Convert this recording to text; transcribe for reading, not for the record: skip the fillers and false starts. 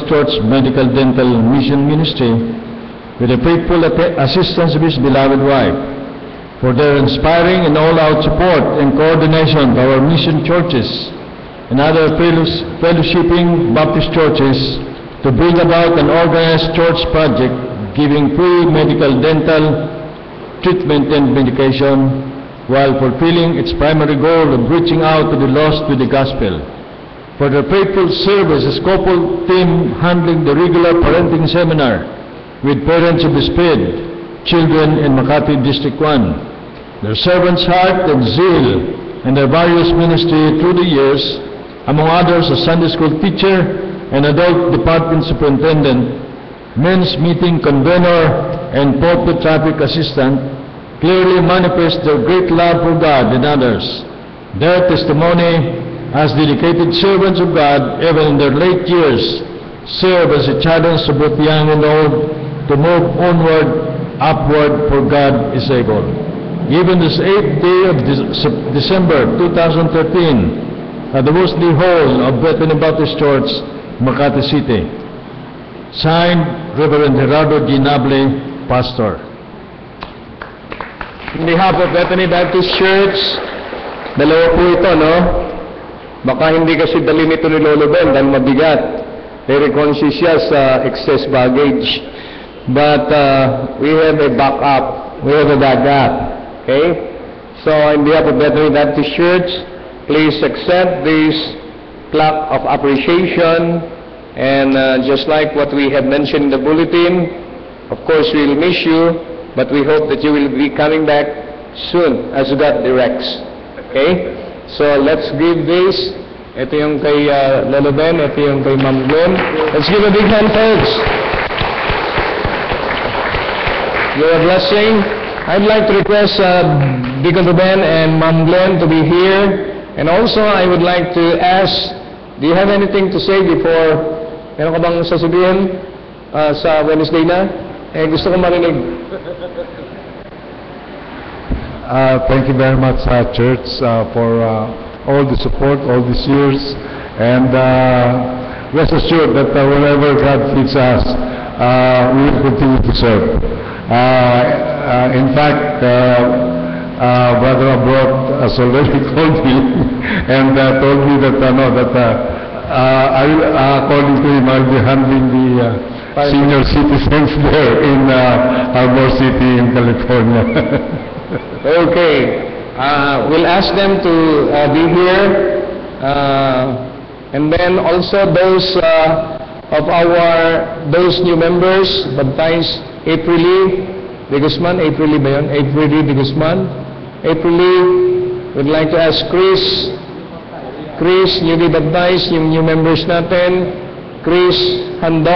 Church Medical Dental Mission Ministry, with the faithful assistance of his beloved wife, for their inspiring and all-out support and coordination of our mission churches and other fellowshipping Baptist churches to bring about an organized church project giving free medical dental treatment and medication while fulfilling its primary goal of reaching out to the lost with the gospel. For their faithful service as couple team handling the regular parenting seminar with parents of the SPED children in Makati District 1. Their servant's heart and zeal and their various ministry through the years, among others a Sunday school teacher and adult department superintendent, men's meeting convener and pulpit traffic assistant, clearly manifest their great love for God and others. Their testimony as dedicated servants of God, even in their late years, serve as a challenge to both young and old to move onward, upward, for God is able. Given this 8th day of December 2013 at the Woodley Hall of Bethany Baptist Church, Makati City. Signed, Reverend Gerardo Ginable, Pastor. On behalf of Bethany Baptist Church, dalawa po ito, no? Baka hindi kasi dalhin ito ni Lolo Ben dahil mabigat. Very conscious siya sa excess baggage. But we have a backup. We have a backup. Okay? So, on behalf of Bethany Baptist Church, please accept this plaque of appreciation. And just like what we have mentioned in the bulletin, of course, we will miss you, but we hope that you will be coming back soon as God directs. Okay? So, let's give this. Ito yung kay Lolo Ben, ito yung kay Ma'am Glenn. Let's give a big hand, folks. You're a blessing. I'd like to request Deacon Ruben and Ma'am Glenn to be here. And also, I would like to ask, do you have anything to say before, meron ka bang sasabihin sa Wednesday na? Gusto ko marinig. Thank you very much, Church, for all the support all these years. And rest assured that wherever God feeds us, we will continue to serve. In fact, Brother Abroad has already called me and told me that according to him, I'll be handling the senior citizens there in Arbor City in California. Okay. We'll ask them to be here. And then also those those new members, baptized April de Guzman. April ba yun? April de Guzman. April, we'd like to ask Chris, newly baptized, yung new members natin. Chris Handong.